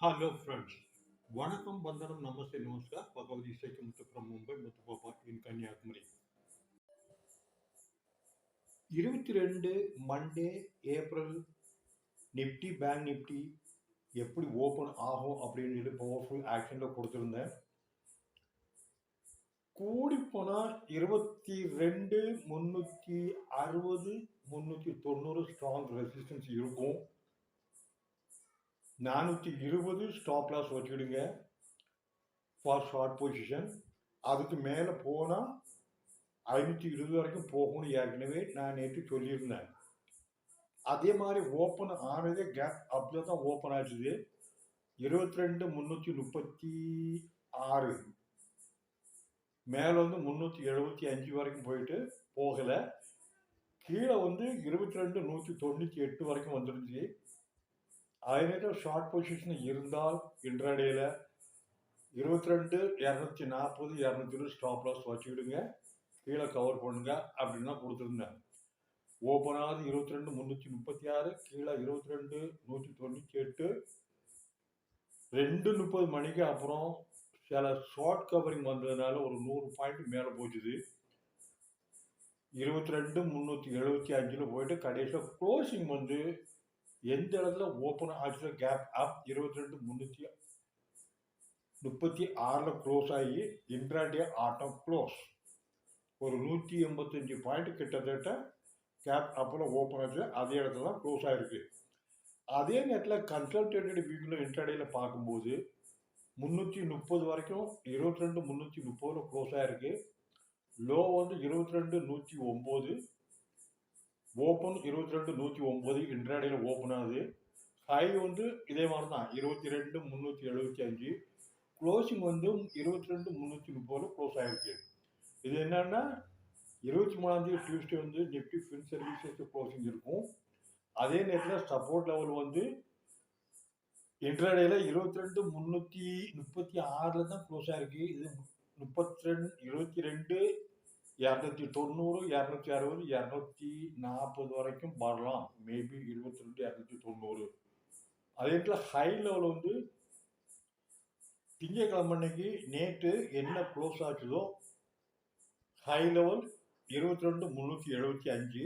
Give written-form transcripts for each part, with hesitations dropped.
Hello friends. Vanakkam, Vandanam, Namaste, Namaskar. Bhagavati Seki Muthu from Mumbai, Muthu Papa in Kanyakumari. 22 Monday April Nifty bank Nifty எப்படி open ஆகும் அப்படின்னு சொல்லி powerful ஆக்ஷனில் கொடுத்துருந்தேன். கூடி போனால் 22,360 390 ஸ்ட்ராங் ரெசிஸ்டன்ஸ் இருக்கும். 420 ஸ்டாப் லாஸ் வச்சுக்கிடுங்க ஃபார் ஷார்ட் பொசிஷன். அதுக்கு மேலே போனால் 520 வரைக்கும் போகும்னு ஏற்கனவே நான் நேற்று சொல்லியிருந்தேன். அதே மாதிரி ஓப்பன் ஆனதே கேப் அப்பில் தான் ஓப்பன் ஆச்சுது. 22,336 மேலே 375 வரைக்கும் போயிட்டு போகலை. கீழே 22,198 வரைக்கும் வந்துருந்துச்சு. அதனால ஷார்ட் பொசிஷன் இருந்தால் இன்ட்ராடேயில் 22,240 220 ஸ்டாப் லாஸ் வச்சுக்கிடுங்க, கீழே கவர் பண்ணுங்க அப்படின்னு தான் கொடுத்துருந்தேன். ஓப்பன் ஆகுது 22,336, கீழே 22,198. 2:30 மணிக்கு அப்புறம் சில ஷார்ட் கவரிங் வந்ததுனால ஒரு 100 பாயிண்ட் மேலே போச்சுது. 22,375 போயிட்டு கடைசியில் க்ளோசிங் எந்த இடத்துல ஓப்பன் ஆச்சுல கேப் அப் 22,336 க்ளோஸ் ஆகி இன்ட்ராடே ஆட்டம் க்ளோஸ் ஒரு 185 பாயிண்ட் கிட்டத்தட்ட கேப் அப்பில் ஓப்பன் ஆச்சு. அதே இடத்துல தான் க்ளோஸ் ஆகிருக்கு. அதே நேரத்தில் கன்சல்டேட்டட் வியூவில் இன்ட்ராடேயில் பார்க்கும்போது 330 வரைக்கும் 22,330 க்ளோஸ் ஆகிருக்கு. லோ 22,109, ஓப்பன் 22,109 இன்ட்ராடேயில் ஓப்பன் ஆகுது. ஹை இதே மாதிரி தான் 22,375, க்ளோசிங் 22,330 க்ளோஸ் ஆகிருக்கு. இது என்னன்னா 23ஆம் தேதி Tuesday Nifty fin services closing இருக்கும். அதே நேரத்தில் சப்போர்ட் லெவல் இன்ட்ராடேயில் 22,336 தான் க்ளோஸ் ஆகிருக்கு. இது 22,290 260 240 வரைக்கும் வரலாம். மேபி 22,290. அதே நேரத்தில் ஹை லெவல் திங்கட்கிழமை அன்னைக்கு நேற்று என்ன க்ளோஸ் ஆச்சுதோ ஹை லெவல் 22,375.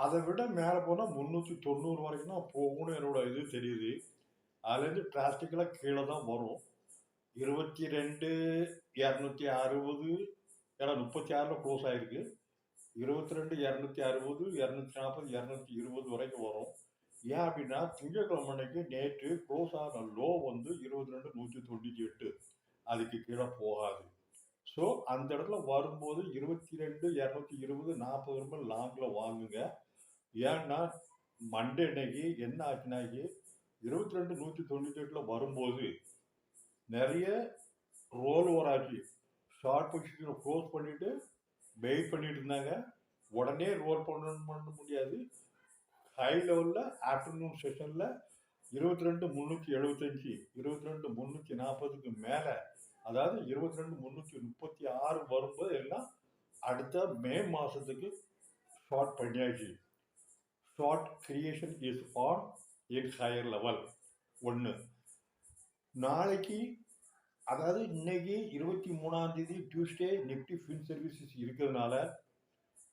அதை விட மேலே போனால் 390 வரைக்கும் தான் போகணும்னு என்னோட இது தெரியுது. அதுலேருந்து டிராஸ்டிக்கலாக கீழே தான் வரும். 22,260 ஏன்னா 36 க்ளோஸ் ஆகிருக்கு. 22,260 240 220 வரைக்கும் வரும். ஏன் அப்படின்னா திங்கட்கிழமை அன்னைக்கு நேற்று க்ளோஸ் ஆன லோ 22,198, அதுக்கு கீழே போகாது. ஸோ அந்த இடத்துல வரும்போது 22,220 40 ரூபாய் லாங்கில் வாங்குங்க. ஏன்னா மண்டே அன்னைக்கு என்ன ஆச்சுனாக்கி 22,198 வரும்போது நிறைய ரோல் ஓவர் ஆச்சு. ஷார்ட் பொசிஷனை க்ளோஸ் பண்ணிட்டு வெயிட் பண்ணிட்டு இருந்தாங்க. உடனே ரோல் பண்ண முடியாது. ஹை லெவலில் ஆஃப்டர்நூன் செஷனில் 22,375 22,340க்கு மேலே, அதாவது 22,336 வரும்போது எல்லாம் அடுத்த மே மாதத்துக்கு ஷார்ட் பண்ணியாச்சு. Short creation is on in higher level. ஒன்று நாளைக்கு, அதாவது இன்னைக்கு 23ஆம் தேதி டியூஸ்டே நிஃப்டி ஃபின் சர்வீசஸ் இருக்கிறதுனால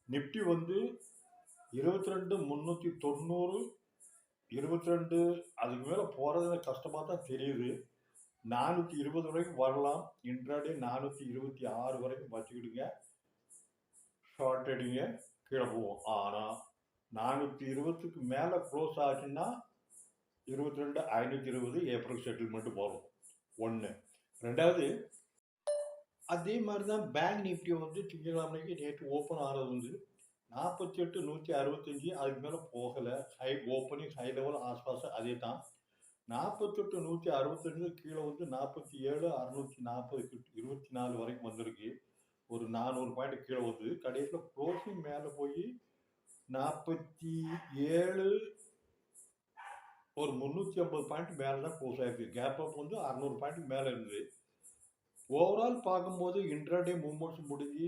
நிஃப்டி 22,390 22 அதுக்கு மேலே போகிறது கஷ்டமாக தான் தெரியுது. 420 வரைக்கும் வரலாம். இன்ட்ராடே 426 வரைக்கும் வச்சுக்கிடுங்க. ஷார்ட் அடிங்க, கீழே போவோம். ஆனால் 420க்கு மேலே க்ளோஸ் ஆச்சுன்னா 22,520 ஏப்ரல் செட்டில்மெண்ட் வரும். ஒன்று. ரெண்டாவது, அதே மாதிரி தான் பேங்க் நிஃப்டி திங்கட்கிழமைக்கு நேற்று ஓப்பன் ஆகிறது 48,165, அதுக்கு மேலே போகலை. ஹை ஓப்பனிங் ஹை லெவல் ஆஸ்பாஸ் அதே தான். 48,165 கீழே 47,640 24 வரைக்கும் வந்திருக்கு. ஒரு 400 பாயிண்ட் கீழே வருது. கடைசியில் க்ளோசிங் மேலே போய் 47 ஒரு 350 பாயிண்ட் மேலே தான் க்ளோஸ் ஆகிருக்கு. கேப் அப் 600 பாயிண்ட் மேலே இருந்தது. ஓவரால் பார்க்கும்போது இன்ட்ராடே மூவ்மெண்ட்ஸ் முடிஞ்சு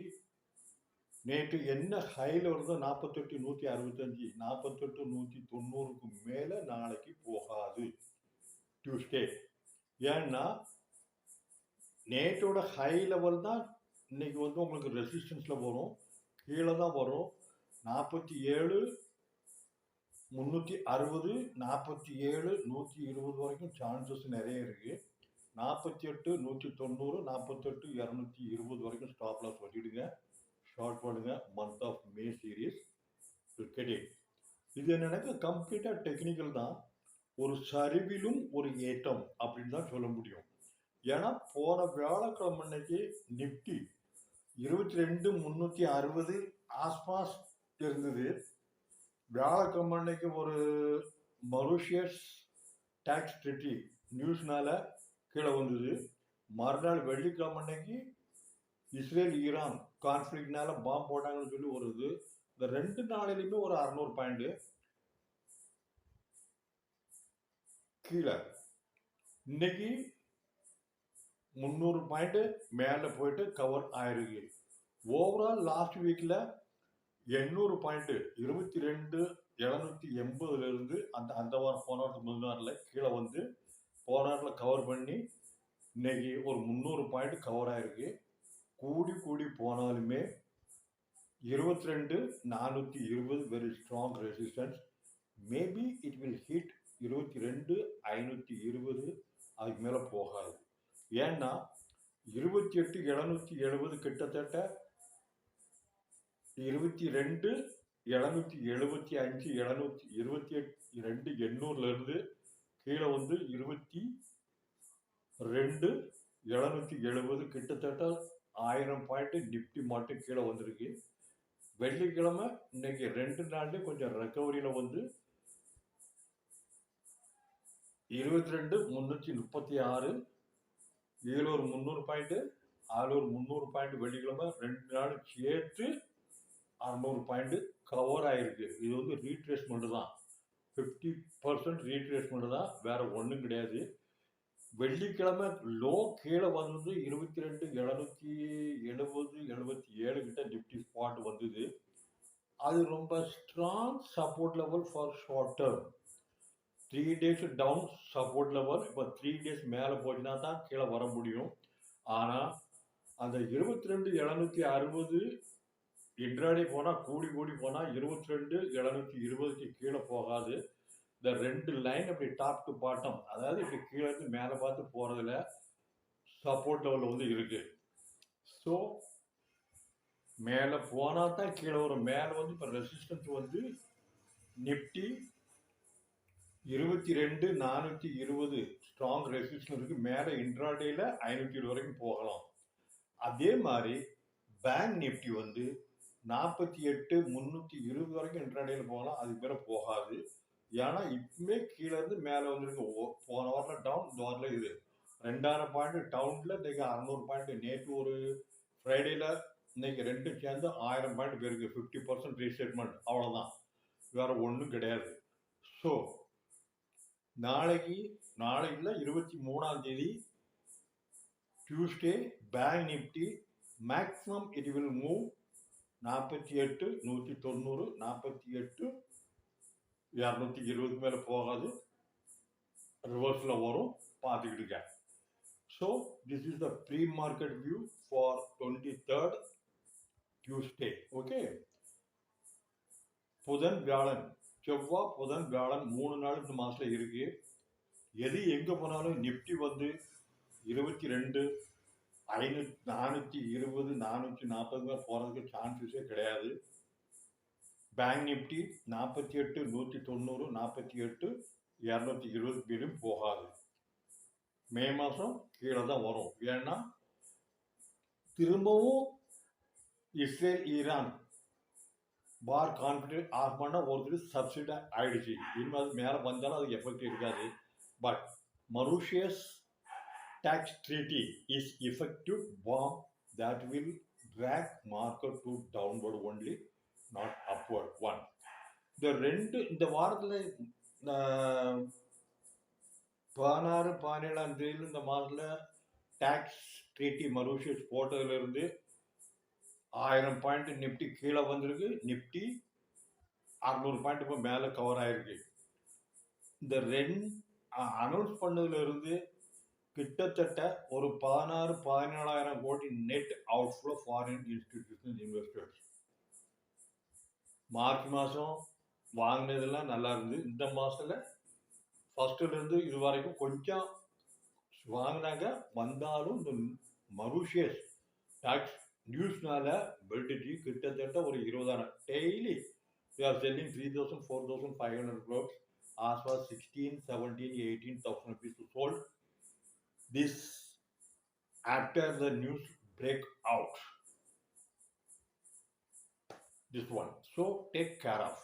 நேற்று என்ன ஹையில் வருதோ 48,165 48,190க்கு மேலே நாளைக்கு போகாது. டியூஸ்டே. ஏன்னா நேட்டோட ஹை லெவல் தான் இன்னைக்கு வந்து உங்களுக்கு ரெசிஸ்டன்ஸில் வரும், கீழே தான் வரும். 47 360 47 120 வரைக்கும் சான்சஸ் நிறைய இருக்கு. 48 190 48 220 வரைக்கும் ஸ்டாப் லாஸ் வச்சிடுங்க. ஷார்ட் பண்ணுங்க. Month of May series cricketing. இது என்னன்னாக்க கம்ப்ளீட்டாக டெக்னிக்கல் தான். ஒரு சரிவிலும் ஒரு ஏற்றம் அப்படின்னு தான் சொல்ல முடியும். ஏன்னா போன வியாழக்கிழமை அன்னைக்கு நிப்டி 22,360 ஆஸ்பாஸ் இருந்தது. வியாழக்கிழமை அன்னைக்கு ஒரு மொரிஷியஸ் டாக்ஸ் ட்ரீட்டி நியூஸ்னால கீழே வந்தது. மறுநாள் வெள்ளிக்கிழமை அன்னைக்கு இஸ்ரேல் ஈரான் கான்ஃப்ளிக்ட்னால பாம்பு போட்டாங்கன்னு சொல்லி வருது. இந்த 2 நாளிலுமே ஒரு 600 பாயிண்ட் கீழே. இன்னைக்கு 300 பாயிண்ட் மேலே போயிட்டு கவர் ஆயிருக்கு. ஓவரால் லாஸ்ட் வீக்கில் 800 பாயிண்ட் 22,780 இருந்து அந்த வாரம் போன வாரத்துக்கு முன்னாடில் கீழே வந்து போன வாரத்தில் கவர் பண்ணி இன்னைக்கு ஒரு 300 பாயிண்ட் கவர் ஆயிருக்கு. கூடி போனாலுமே 22,420 very strong resistance. Maybe it will hit 22,520. அதுக்கு மேலே போகாது. ஏன்னா 28,770 கிட்டத்தட்ட 22,775 28,280 இருந்து கீழே வந்து 22,770 கிட்டத்தட்ட 1000 பாயிண்ட் நிப்டி மட்டும் கீழே வந்திருக்கு. வெள்ளிக்கிழமை இன்னைக்கு 2 நாள்ல கொஞ்சம் ரெக்கவரியில் வந்து 22,336 இதில் ஒரு 300 பாயிண்ட் அதில் ஒரு 300 பாயிண்ட் வெள்ளிக்கிழமை 2 நாள் சேர்த்து 600 பாயிண்ட் கவர் ஆயிருக்கு. இது வந்து ரீட்ரேஸ்மெண்ட் தான், 50% ரீட்ரேஸ்மெண்ட் தான், வேற ஒன்றும் கிடையாது. வெள்ளிக்கிழமை லோ கீழே வந்தது 22,770 77 கிட்ட நிப்டி ஸ்பாட் வந்தது. அது ரொம்ப strong support level for short term. 3 days down support level. இப்போ 3 days மேலே போச்சுன்னா தான் கீழே வர முடியும். ஆனால் அந்த 22,760 இன்ட்ராடே போனால் கூடி போனால் 22,720க்கு கீழே போகாது. இந்த 2 லைன் அப்படி டாப் டு பாட்டம், அதாவது இப்படி கீழே இருந்து மேலே பார்த்து போகிறதுல சப்போர்ட் லெவலில் வந்து இருக்கு. ஸோ மேலே போனால் தான் கீழே வரும். மேலே வந்து இப்போ ரெசிஸ்டன்ஸ் வந்து நிப்டி 22,420 ஸ்ட்ராங் ரெசிஸ்டன்ஸ் இருக்கு. மேலே இன்ட்ராடேல 520 வரைக்கும் போகலாம். அதே மாதிரி பேங்க் நிப்டி வந்து 48,320 வரைக்கும் இன்ட்ராடேல போகலாம். அதுக்கு மேலே போகாது. ஏன்னா இப்பவுமே கீழே இருந்து மேலே வந்துருக்கு. போன வாரம் டவுன், இந்த வாரில் இது 2000 பாயிண்ட் டவுனில் இன்னைக்கு 600 பாயிண்ட். நேற்று ஒரு ஃப்ரைடேல இன்னைக்கு 2 சேர்ந்து 1000 பாயிண்ட் போயிருக்கு. 50% ரீஸ்டேட்மெண்ட். அவ்வளோதான், வேற ஒன்றும் கிடையாது. ஸோ நாளைக்கு 23ஆம் தேதி Tuesday bank Nifty maximum it will move 48,190 48,220 மேலே போகாது, ரிவர்ஸில் வரும். பார்த்துக்கிட்டு. So this is the pre market view for 23rd Tuesday. Okay, புதன் வியாழன் செவ்வாய் புதன் வியாழன் 3 நாள் இந்த மாதத்தில் இருக்கு. எது எங்கே போனாலும் நிப்டி வந்து 22,420 440 போகிறதுக்கு சான்சஸே கிடையாது. பேங்க் நிப்டி 48,190 48,220 பேரும் போகாது. மே மாதம் கீழே தான் வரும். ஏன்னா திரும்பவும் இஸ்ரேல் ஈரான் பார் கான்ஃபிடன்ட் ஆஃப் பண்ணால் ஒருத்தர் சப்சிடி ஆயிடுச்சு. இன்னும் அது மேலே வந்தாலும் அது எஃபெக்ட் இருக்காது. But Mauritius tax treaty is effective bomb that will drag market to downward only, not upward one. இந்த வாரத்தில் 16 17ஆம் தேதியில் இந்த மாதத்தில் டாக்ஸ் ட்ரீட்டி மொரிஷியஸ் போட்டதுலேருந்து 1000 பாயிண்ட் நிப்டி கீழே வந்திருக்கு. நிப்டி 600 பாயிண்ட் இப்போ மேலே கவர் ஆயிருக்கு. இந்த அனௌன்ஸ் பண்ணதுல இருந்து கிட்டத்தட்ட ஒரு 16-17,000 கோடி net outflow foreign institution investors. March மாதம் வாங்கினதெல்லாம் நல்லா இருந்து, இந்த மாதத்தில் ஃபர்ஸ்ட்ல இருந்து இது வரைக்கும் கொஞ்சம் வாங்கினாங்க. வந்தாலும் இந்த மருஷியஸ் டாக்ஸ் நியூஸ்னால பெல்டிஜி கிட்டத்தட்ட ஒரு 20,000 daily they are selling 3,000, 4,500 crores as far as 16, 17, 18,000 rupees sold. This after the news break out. This one. So take care of.